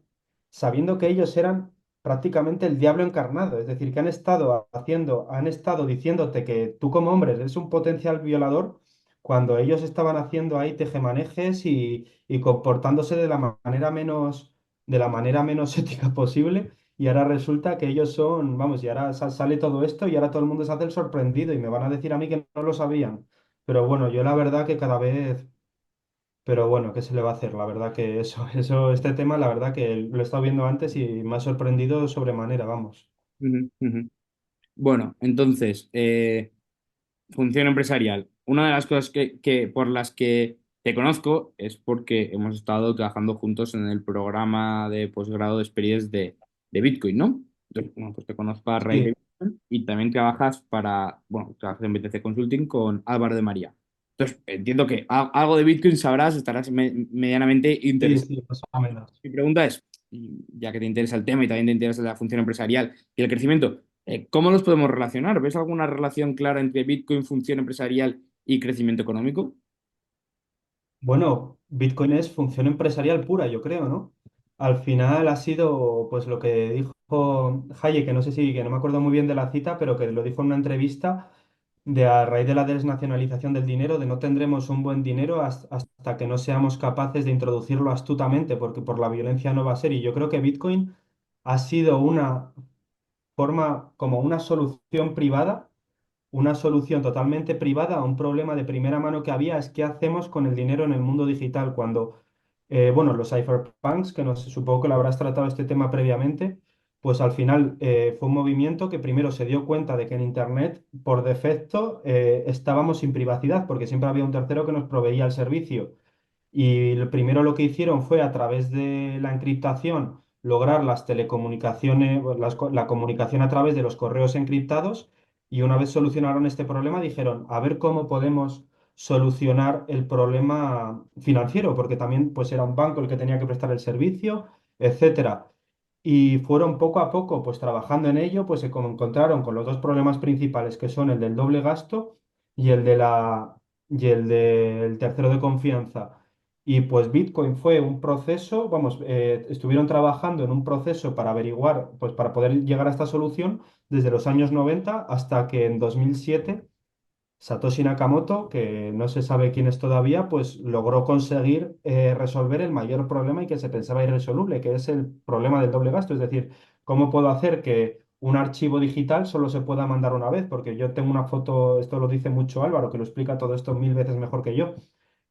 sabiendo que ellos eran prácticamente el diablo encarnado, es decir, que han estado haciendo, han estado diciéndote que tú como hombre eres un potencial violador cuando ellos estaban haciendo ahí tejemanejes y comportándose de la manera menos ética posible. Y ahora resulta que ellos son, vamos, y ahora sale todo esto y ahora todo el mundo se hace el sorprendido y me van a decir a mí que no lo sabían. Pero bueno, yo la verdad que cada vez, pero bueno, ¿qué se le va a hacer? La verdad que este tema, la verdad que lo he estado viendo antes y me ha sorprendido sobremanera, vamos. ujú, ujú. Bueno, entonces, función empresarial. Una de las cosas por las que te conozco es porque hemos estado trabajando juntos en el programa de posgrado de experiencias de Bitcoin, ¿no? Entonces, bueno, pues te conozco a raíz de Sí, Bitcoin y también trabajas bueno, trabajas en BTC Consulting con Álvaro de María. Entonces, entiendo que algo de Bitcoin sabrás, estarás medianamente sí, interesado. sí, más o menos. Mi pregunta es, ya que te interesa el tema y también te interesa la función empresarial y el crecimiento, ¿cómo los podemos relacionar? ¿Ves alguna relación clara entre Bitcoin, función empresarial y crecimiento económico? Bueno, Bitcoin es función empresarial pura, yo creo, ¿no? Al final ha sido, pues lo que dijo Hayek, que no sé si, que no me acuerdo muy bien de la cita, pero que lo dijo en una entrevista de a raíz de la desnacionalización del dinero, de no tendremos un buen dinero hasta que no seamos capaces de introducirlo astutamente, porque por la violencia no va a ser. Y yo creo que Bitcoin ha sido una forma, como una solución privada, una solución totalmente privada a un problema de primera mano que había, es qué hacemos con el dinero en el mundo digital cuando, bueno, los cypherpunks, que no sé, supongo que lo habrás tratado este tema previamente, pues al final fue un movimiento que primero se dio cuenta de que en Internet, por defecto, estábamos sin privacidad, porque siempre había un tercero que nos proveía el servicio. Y primero lo que hicieron fue a través de la encriptación lograr las telecomunicaciones, pues, la comunicación a través de los correos encriptados. Y una vez solucionaron este problema, dijeron, a ver cómo podemos solucionar el problema financiero, porque también pues era un banco el que tenía que prestar el servicio, etcétera. Y fueron poco a poco pues trabajando en ello, pues se encontraron con los dos problemas principales que son el del doble gasto y el del tercero de confianza. Y pues Bitcoin fue un proceso, vamos, estuvieron trabajando en un proceso para averiguar, pues para poder llegar a esta solución desde los años 90 hasta que en 2007 Satoshi Nakamoto, que no se sabe quién es todavía, pues logró conseguir resolver el mayor problema y que se pensaba irresoluble, que es el problema del doble gasto. Es decir, ¿cómo puedo hacer que un archivo digital solo se pueda mandar una vez? Porque yo tengo una foto, esto lo dice mucho Álvaro, que lo explica todo esto mil veces mejor que yo,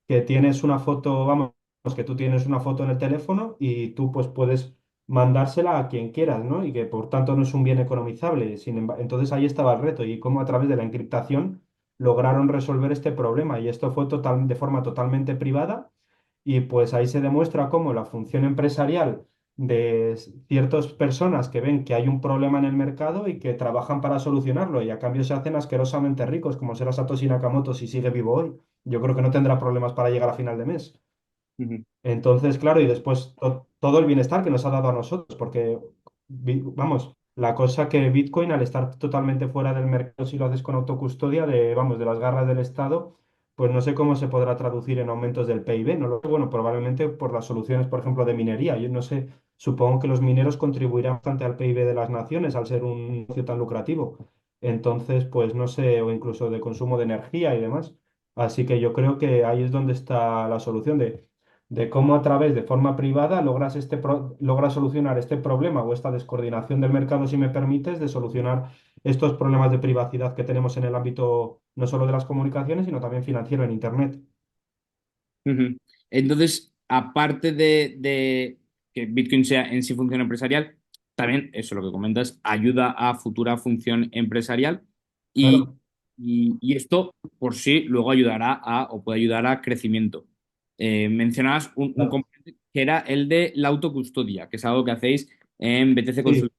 que tienes una foto, vamos, que tú tienes una foto en el teléfono y tú pues puedes mandársela a quien quieras, ¿no? Y que por tanto no es un bien economizable. Entonces ahí estaba el reto y cómo a través de la encriptación lograron resolver este problema y esto fue de forma totalmente privada y pues ahí se demuestra cómo la función empresarial de ciertas personas que ven que hay un problema en el mercado y que trabajan para solucionarlo y a cambio se hacen asquerosamente ricos, como será Satoshi Nakamoto si sigue vivo hoy. Yo creo que no tendrá problemas para llegar a final de mes. Ujú, Entonces, claro, y después todo el bienestar que nos ha dado a nosotros, porque, vamos, la cosa que Bitcoin, al estar totalmente fuera del mercado, si lo haces con autocustodia, vamos, de las garras del Estado, pues no sé cómo se podrá traducir en aumentos del PIB, no lo sé, bueno, probablemente por las soluciones, por ejemplo, de minería. Yo no sé, supongo que los mineros contribuirán bastante al PIB de las naciones al ser un negocio tan lucrativo. Entonces, pues no sé, o incluso de consumo de energía y demás. Así que yo creo que ahí es donde está la solución de cómo a través de forma privada logras solucionar este problema o esta descoordinación del mercado, si me permites, de solucionar estos problemas de privacidad que tenemos en el ámbito no solo de las comunicaciones, sino también financiero en Internet. ujú. Entonces, aparte de que Bitcoin sea en sí función empresarial, también, eso lo que comentas, ayuda a futura función empresarial y, Claro, y esto por sí luego ayudará a, o puede ayudar a crecimiento. Mencionabas un claro. componente que era el de la autocustodia, que es algo que hacéis en BTC Sí. Consult.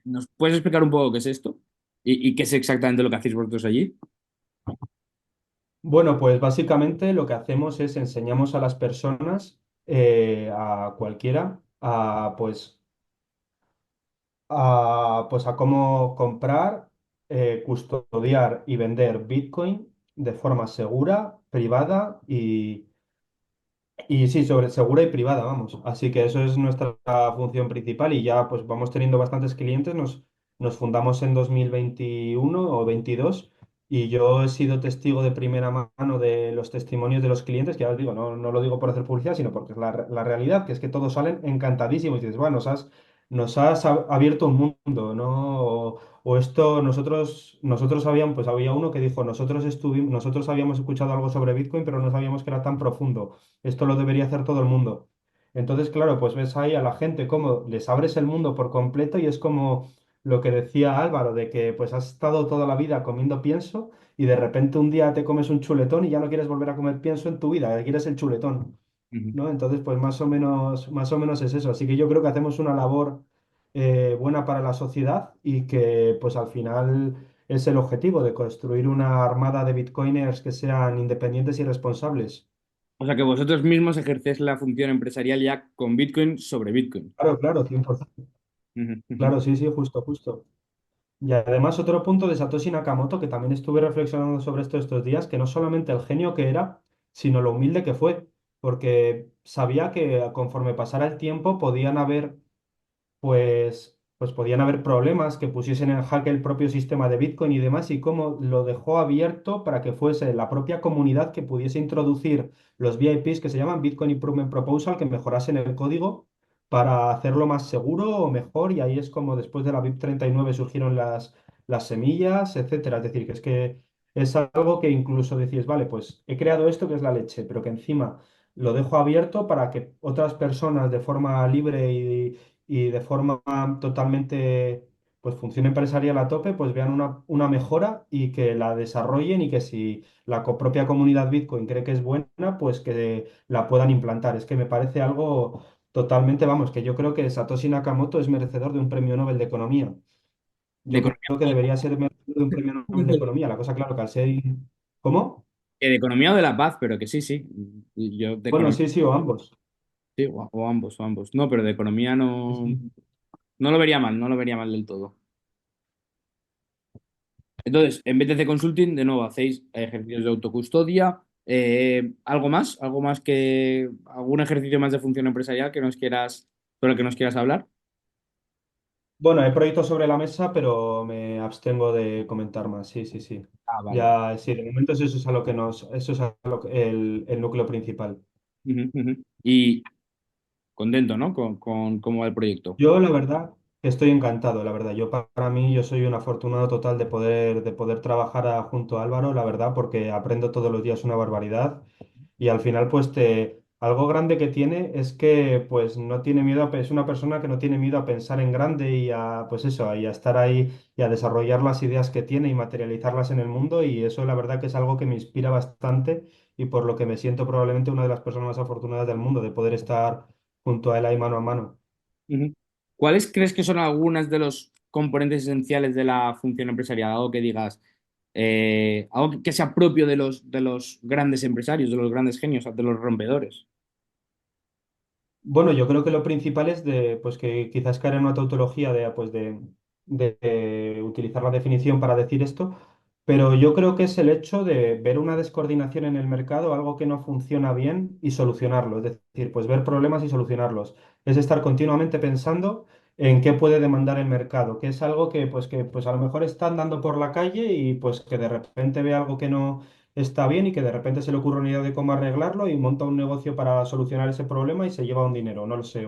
¿Nos puedes explicar un poco qué es esto? Y qué es exactamente lo que hacéis vosotros allí? Bueno, pues básicamente lo que hacemos es enseñamos a las personas, a cualquiera, pues a cómo comprar, custodiar y vender Bitcoin de forma segura, privada y sí, sobre segura y privada, vamos. Así que eso es nuestra función principal y ya pues vamos teniendo bastantes clientes. Nos fundamos en 2021 o 22 y yo he sido testigo de primera mano de los testimonios de los clientes, que ya os digo, no lo digo por hacer publicidad, sino porque es la realidad, que es que todos salen encantadísimos y dices, bueno, nos has abierto un mundo, ¿no? O esto, nosotros sabíamos, pues había uno que dijo, nosotros habíamos escuchado algo sobre Bitcoin, pero no sabíamos que era tan profundo. Esto lo debería hacer todo el mundo. Entonces, claro, pues ves ahí a la gente cómo les abres el mundo por completo y es como lo que decía Álvaro, de que pues has estado toda la vida comiendo pienso y de repente un día te comes un chuletón y ya no quieres volver a comer pienso en tu vida, quieres el chuletón, Ujú. ¿no? Entonces, pues más o menos es eso. Así que yo creo que hacemos una labor buena para la sociedad y que pues al final es el objetivo de construir una armada de bitcoiners que sean independientes y responsables. O sea que vosotros mismos ejercéis la función empresarial ya con Bitcoin sobre Bitcoin. Claro, claro, 100%. Ujú, ujú. Claro, sí, sí, justo, justo. Y además otro punto de Satoshi Nakamoto, que también estuve reflexionando sobre esto estos días, que no solamente el genio que era, sino lo humilde que fue, porque sabía que conforme pasara el tiempo podían haber pues podían haber problemas que pusiesen en jaque el propio sistema de Bitcoin y demás, y cómo lo dejó abierto para que fuese la propia comunidad que pudiese introducir los VIPs que se llaman Bitcoin Improvement Proposal, que mejorasen el código para hacerlo más seguro o mejor, y ahí es como después de la BIP 39 surgieron las semillas, etcétera. Es decir, que es algo que incluso decís, vale, pues he creado esto que es la leche, pero que encima lo dejo abierto para que otras personas de forma libre y de forma totalmente, pues función empresarial a tope, pues vean una mejora y que la desarrollen y que si la propia comunidad Bitcoin cree que es buena, pues que la puedan implantar. Es que me parece algo totalmente, vamos, que yo creo que Satoshi Nakamoto es merecedor de un premio Nobel de Economía. De Yo economía, creo que debería ser merecedor de un premio Nobel de Economía. La cosa, claro, que al ser... ¿Cómo? de economía o de la paz, pero que sí, sí. Yo de Bueno, economía, sí, sí, o ambos. sí, o ambos, o ambos. No, pero de economía no, no lo vería mal, no lo vería mal del todo. Entonces, en BTC Consulting, de nuevo, hacéis ejercicios de autocustodia. ¿Algo más? ¿Algo más que algún ejercicio más de función empresarial que nos quieras, sobre el que nos quieras hablar? Bueno, hay proyectos sobre la mesa, pero me abstengo de comentar más. Sí, sí, sí. Ah, vale, vale. Ya, sí, de momento eso es a lo que eso es el núcleo principal. Ujú, ujú. Y contento, ¿no? Con cómo va el proyecto. Yo, la verdad, estoy encantado, la verdad. Yo, para mí, yo soy un afortunado total de poder trabajar junto a Álvaro, la verdad, porque aprendo todos los días una barbaridad. Y al final, pues, algo grande que tiene es que, pues, no tiene miedo es una persona que no tiene miedo a pensar en grande y a, pues eso, y a estar ahí y a desarrollar las ideas que tiene y materializarlas en el mundo. Y eso, la verdad, que es algo que me inspira bastante y por lo que me siento probablemente una de las personas más afortunadas del mundo, de poder estar junto a él ahí mano a mano. Ujú. ¿Cuáles crees que son algunas de los componentes esenciales de la función empresarial? Algo que digas, algo que sea propio de los grandes empresarios, de los grandes genios, de los rompedores. Bueno, yo creo que lo principal es pues que quizás caer en una tautología de utilizar la definición para decir esto, pero yo creo que es el hecho de ver una descoordinación en el mercado, algo que no funciona bien y solucionarlo. Es decir, pues ver problemas y solucionarlos. Es estar continuamente pensando en qué puede demandar el mercado, que es algo que a lo mejor está andando por la calle y pues que de repente ve algo que no está bien y que de repente se le ocurre una idea de cómo arreglarlo y monta un negocio para solucionar ese problema y se lleva un dinero, no lo sé.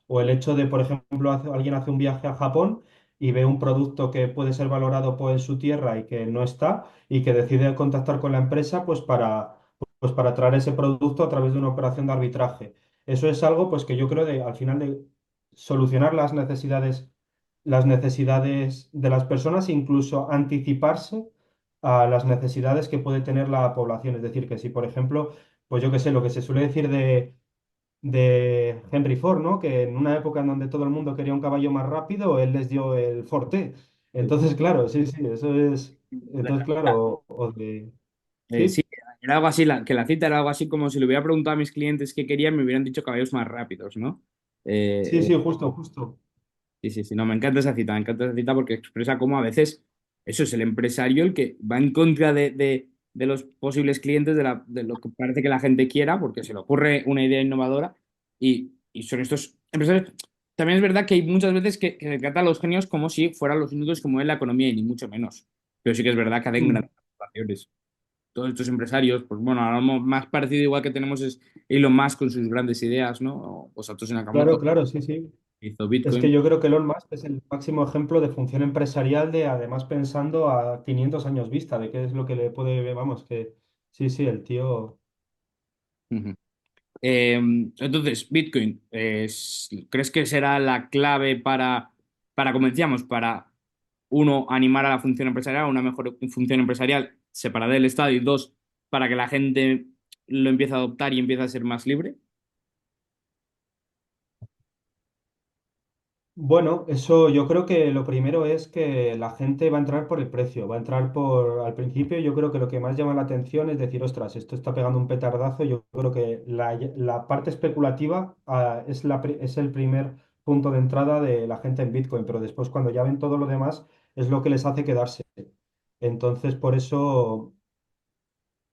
O el hecho de, por ejemplo, alguien hace un viaje a Japón y ve un producto que puede ser valorado en su tierra y que no está y que decide contactar con la empresa pues para traer ese producto a través de una operación de arbitraje. Eso es algo pues que yo creo al final de solucionar las necesidades de las personas, e incluso anticiparse a las necesidades que puede tener la población. Es decir, que si, por ejemplo, pues yo qué sé, lo que se suele decir de Henry Ford, ¿no? Que en una época en donde todo el mundo quería un caballo más rápido, él les dio el Forte. Entonces, claro, sí, sí, eso es. Entonces, claro, Sí, ¿sí? era algo así, que la cita era algo así como si le hubiera preguntado a mis clientes qué querían, me hubieran dicho caballos más rápidos, ¿no? Sí, Eh, sí, justo, justo. sí, sí, sí, no, me encanta esa cita porque expresa cómo a veces eso es el empresario el que va en contra de los posibles clientes, de lo que parece que la gente quiera, porque se le ocurre una idea innovadora y son estos empresarios. También es verdad que hay muchas veces que se trata a los genios como si fueran los únicos que mueven la economía y ni mucho menos. Pero sí que es verdad que hacen Mm. grandes operaciones. Todos estos empresarios, pues bueno, ahora más parecido igual que tenemos es Elon Musk con sus grandes ideas, ¿no? O Satoshi Claro, Nakamoto, claro, sí, sí. que hizo Es que Bitcoin. yo creo que Elon Musk es el máximo ejemplo de función empresarial de además pensando a 500 años vista, de qué es lo que le puede, vamos, que sí, sí, el tío. Ujú. Entonces, Bitcoin, ¿crees que será la clave como decíamos, para uno, animar a la función empresarial, una mejor función empresarial separada del Estado y dos, para que la gente lo empiece a adoptar y empiece a ser más libre? Bueno, eso yo creo que lo primero es que la gente va a entrar por el precio, va a entrar al principio yo creo que lo que más llama la atención es decir, ostras, esto está pegando un petardazo, yo creo que la parte especulativa es el primer punto de entrada de la gente en Bitcoin, pero después cuando ya ven todo lo demás es lo que les hace quedarse. Entonces, por eso.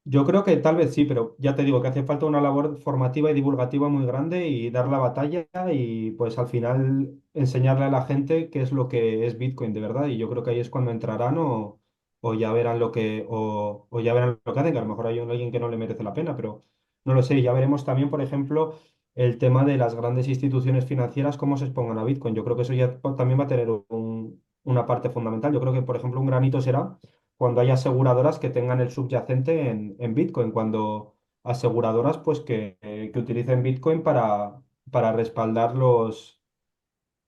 Yo creo que tal vez sí, pero ya te digo que hace falta una labor formativa y divulgativa muy grande y dar la batalla y pues al final enseñarle a la gente qué es lo que es Bitcoin de verdad. Y yo creo que ahí es cuando entrarán o ya verán o ya verán lo que hacen, que a lo mejor hay alguien que no le merece la pena, pero no lo sé. Ya veremos también, por ejemplo, el tema de las grandes instituciones financieras, cómo se expongan a Bitcoin. Yo creo que eso ya también va a tener una parte fundamental. Yo creo que, por ejemplo, un granito será cuando hay aseguradoras que tengan el subyacente en Bitcoin, cuando aseguradoras pues que utilicen Bitcoin para respaldar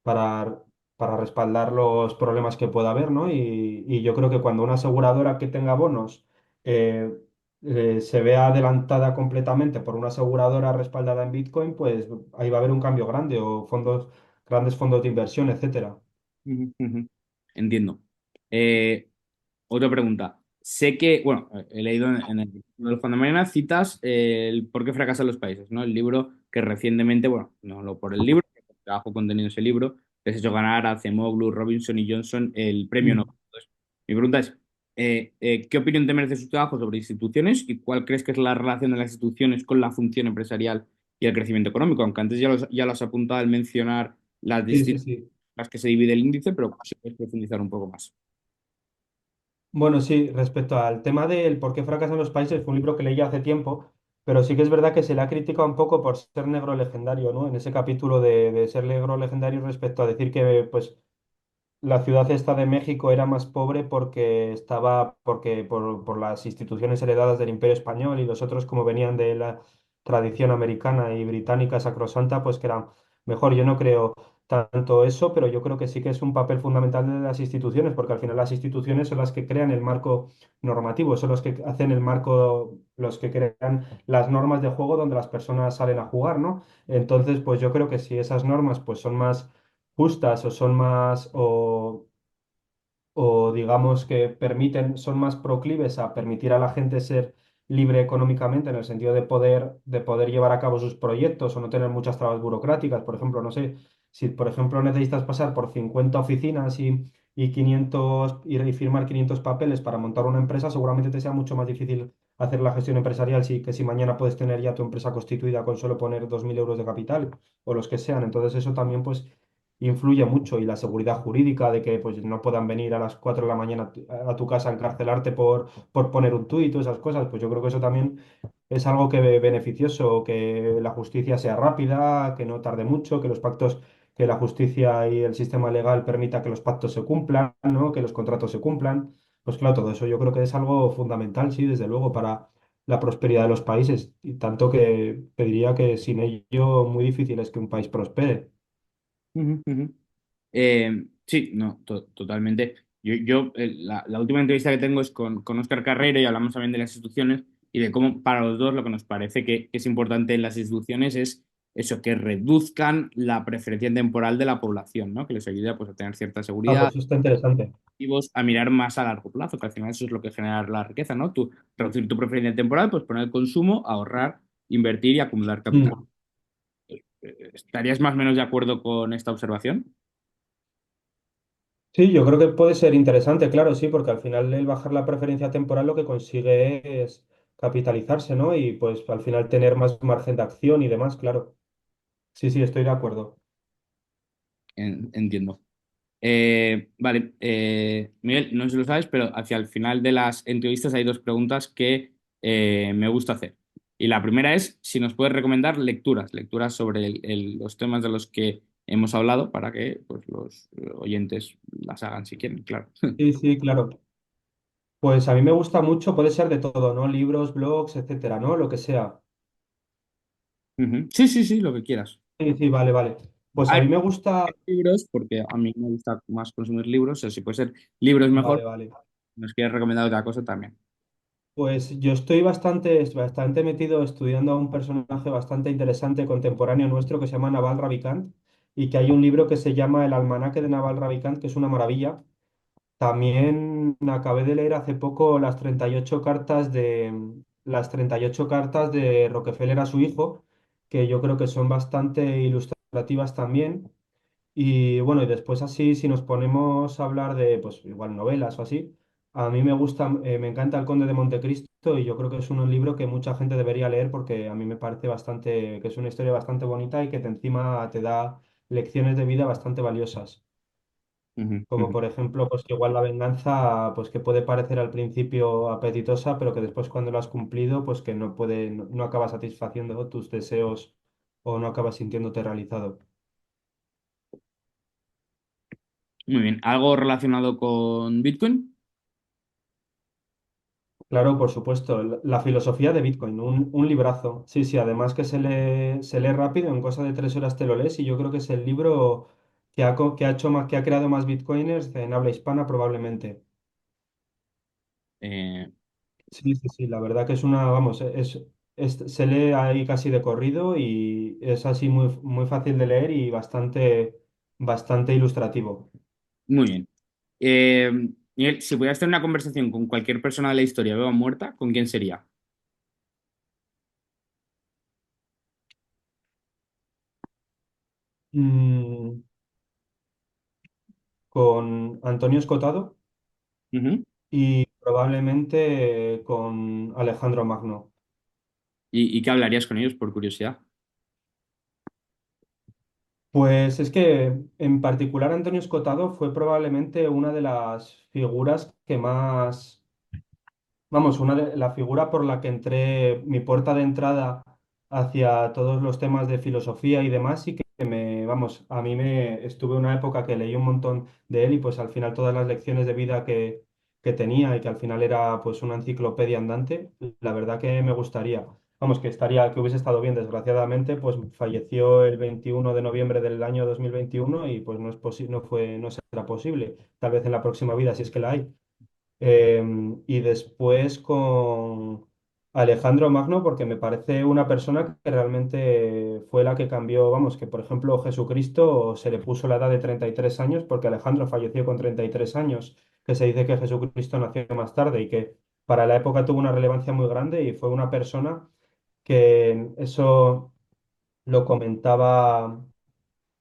para, para respaldar los problemas que pueda haber, ¿no? Y yo creo que cuando una aseguradora que tenga bonos eh, se vea adelantada completamente por una aseguradora respaldada en Bitcoin, pues ahí va a haber un cambio grande o grandes fondos de inversión, etcétera. Ujú, ujú. Entiendo. Eh, Otra pregunta. Sé que, bueno, he leído en el libro de Juan de Mariana citas el ¿Por qué fracasan los países? ¿No? El libro que recientemente, bueno, no lo por el libro, que trabajo contenido en ese libro, les ha hecho ganar a Acemoglu, Robinson y Johnson el premio Mm. Nobel. Entonces, mi pregunta es, ¿qué opinión te merece su trabajo sobre instituciones y cuál crees que es la relación de las instituciones con la función empresarial y el crecimiento económico? Aunque antes ya lo has apuntado al mencionar las Sí, sí, distintas sí. las que se divide el índice, pero si puedes profundizar un poco más. Bueno, sí, respecto al tema del por qué fracasan los países, fue un libro que leí hace tiempo, pero sí que es verdad que se le ha criticado un poco por ser negro legendario, ¿no? En ese capítulo de ser negro legendario respecto a decir que, pues, la ciudad esta de México era más pobre porque estaba, porque por las instituciones heredadas del Imperio Español y los otros como venían de la tradición americana y británica sacrosanta, pues que eran mejor. Yo no creo tanto eso, pero yo creo que sí que es un papel fundamental de las instituciones, porque al final las instituciones son las que crean el marco normativo, son los que hacen el marco, los que crean las normas de juego donde las personas salen a jugar, ¿no? Entonces, pues yo creo que si esas normas pues son más justas o son más o digamos que permiten, son más proclives a permitir a la gente ser libre económicamente en el sentido de poder llevar a cabo sus proyectos o no tener muchas trabas burocráticas. Por ejemplo, no sé, si por ejemplo necesitas pasar por 50 oficinas y 500 y firmar 500 papeles para montar una empresa, seguramente te sea mucho más difícil hacer la gestión empresarial que si mañana puedes tener ya tu empresa constituida con solo poner 2.000 euros de capital o los que sean. Entonces eso también pues influye mucho y la seguridad jurídica de que pues, no puedan venir a las 4 de la mañana a tu casa a encarcelarte por poner un tuit y esas cosas, pues yo creo que eso también es algo que beneficioso, que la justicia sea rápida, que no tarde mucho, que los pactos, que la justicia y el sistema legal permita que los pactos se cumplan, ¿no? Que los contratos se cumplan. Pues claro, todo eso yo creo que es algo fundamental, sí, desde luego, para la prosperidad de los países. Y tanto que pediría que sin ello muy difícil es que un país prospere. Ujú, ujú. Sí, no, totalmente. La última entrevista que tengo es con Óscar Carrero y hablamos también de las instituciones y de cómo para los dos lo que nos parece que es importante en las instituciones es eso, que reduzcan la preferencia temporal de la población, ¿no? Que les ayude pues, a tener cierta Ah, seguridad, pues eso está interesante. a mirar más a largo plazo, que al final eso es lo que genera la riqueza, ¿no? Tú reducir tu preferencia temporal, pues poner el consumo, ahorrar, invertir y acumular capital. Mm. ¿Estarías más o menos de acuerdo con esta observación? Sí, yo creo que puede ser interesante, claro, sí, porque al final el bajar la preferencia temporal lo que consigue es capitalizarse, ¿no? Y pues al final tener más margen de acción y demás, claro. Sí, sí, estoy de acuerdo. Entiendo. Vale, Miguel, no sé si lo sabes, pero hacia el final de las entrevistas hay dos preguntas que me gusta hacer. Y la primera es si nos puedes recomendar lecturas sobre los temas de los que hemos hablado para que pues, los oyentes las hagan si quieren, claro. Sí, sí, claro. Pues a mí me gusta mucho, puede ser de todo, ¿no? Libros, blogs, etcétera, ¿no? Lo que sea. Ujú. Sí, sí, sí, lo que quieras. Sí, sí, vale, vale. Pues A a ver, mí me gusta. libros, porque a mí me gusta más consumir libros, o sea, si puede ser libros mejor, Vale, vale. nos quieres recomendar otra cosa también. Pues yo estoy bastante metido estudiando a un personaje bastante interesante contemporáneo nuestro que se llama Naval Ravikant y que hay un libro que se llama El Almanaque de Naval Ravikant, que es una maravilla. También acabé de leer hace poco las 38 cartas de Rockefeller a su hijo, que yo creo que son bastante ilustrativas también. Y bueno, y después así, si nos ponemos a hablar de, pues igual novelas o así, a mí me gusta, me encanta El Conde de Montecristo y yo creo que es un libro que mucha gente debería leer porque a mí me parece bastante, que es una historia bastante bonita y que encima te da lecciones de vida bastante valiosas. Ujú, Como ujú. por ejemplo, pues que igual la venganza, pues que puede parecer al principio apetitosa, pero que después cuando lo has cumplido, pues que no acaba satisfaciendo tus deseos o no acabas sintiéndote realizado. Muy bien. ¿Algo relacionado con Bitcoin? Claro, por supuesto. La filosofía de Bitcoin, un librazo. Sí, sí, además que se lee rápido, en cosa de 3 horas te lo lees y yo creo que es el libro que ha hecho más, que ha creado más Bitcoiners en habla hispana probablemente. Eh, Sí, sí, sí, la verdad que es una, vamos, se lee ahí casi de corrido y es así muy, muy fácil de leer y bastante ilustrativo. Muy bien. Miguel, si pudieras tener una conversación con cualquier persona de la historia viva o muerta, ¿con quién sería? Mm, con Antonio Escotado Ujú. y probablemente con Alejandro Magno. ¿Y qué hablarías con ellos por curiosidad? Pues es que en particular Antonio Escotado fue probablemente una de las figuras que más, vamos, la figura por la que entré, mi puerta de entrada hacia todos los temas de filosofía y demás, y que me, vamos, a mí me estuve una época que leí un montón de él y pues al final todas las lecciones de vida que tenía y que al final era pues una enciclopedia andante, la verdad que me gustaría. Vamos, que estaría, que hubiese estado bien, desgraciadamente, pues falleció el 21 de noviembre del año 2021 y pues no es no fue, no será posible. Tal vez en la próxima vida, si es que la hay. Y después con Alejandro Magno, porque me parece una persona que realmente fue la que cambió, vamos, que por ejemplo Jesucristo se le puso la edad de 33 años porque Alejandro falleció con 33 años, que se dice que Jesucristo nació más tarde y que para la época tuvo una relevancia muy grande y fue una persona que eso lo comentaba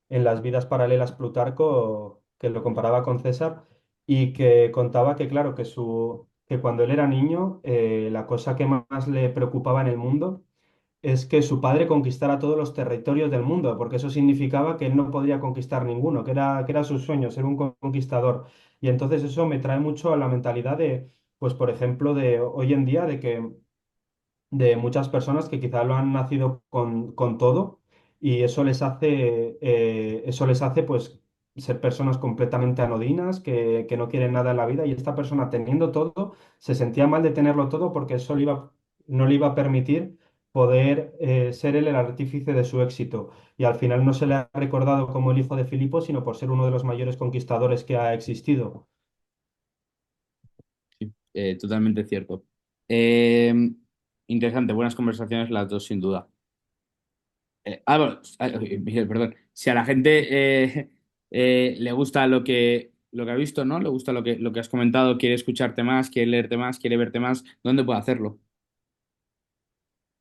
en las vidas paralelas Plutarco, que lo comparaba con César, y que contaba que, claro, que cuando él era niño, la cosa que más le preocupaba en el mundo es que su padre conquistara todos los territorios del mundo, porque eso significaba que él no podría conquistar ninguno, que era su sueño, ser un conquistador. Y entonces eso me trae mucho a la mentalidad de, pues, por ejemplo, de hoy en día, de muchas personas que quizá lo han nacido con todo y eso les hace pues ser personas completamente anodinas, que no quieren nada en la vida y esta persona teniendo todo se sentía mal de tenerlo todo porque eso no le iba a permitir poder ser él el artífice de su éxito y al final no se le ha recordado como el hijo de Filipo, sino por ser uno de los mayores conquistadores que ha existido. Sí, totalmente cierto. Eh, Interesante, buenas conversaciones las dos sin duda. Bueno, Miguel, perdón. Si a la gente le gusta lo que ha visto, ¿no? Le gusta lo que has comentado, quiere escucharte más, quiere leerte más, quiere verte más, ¿dónde puede hacerlo?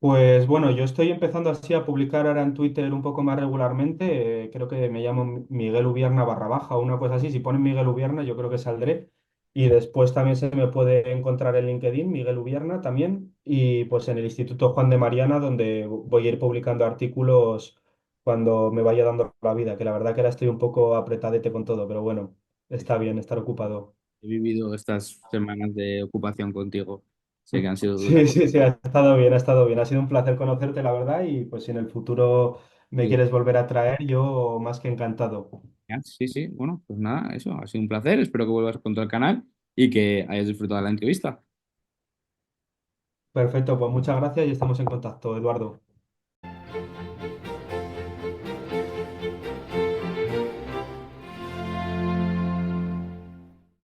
Pues bueno, yo estoy empezando así a publicar ahora en Twitter un poco más regularmente. Creo que me llamo Miguel Ubierna barra baja o una cosa así. Si ponen Miguel Ubierna, yo creo que saldré. Y después también se me puede encontrar en LinkedIn, Miguel Ubierna también. Y pues en el Instituto Juan de Mariana, donde voy a ir publicando artículos cuando me vaya dando la vida, que la verdad que ahora estoy un poco apretadete con todo, pero bueno, está bien estar ocupado. He vivido estas semanas de ocupación contigo. Sé que han sido duras. Sí, sí, sí, ha estado bien, ha estado bien. Ha sido un placer conocerte, la verdad, y pues si en el futuro me Sí, quieres volver a traer, yo más que encantado. sí, sí. Bueno, pues nada, eso ha sido un placer. Espero que vuelvas con todo el canal y que hayas disfrutado de la entrevista. Perfecto, pues muchas gracias y estamos en contacto, Eduardo.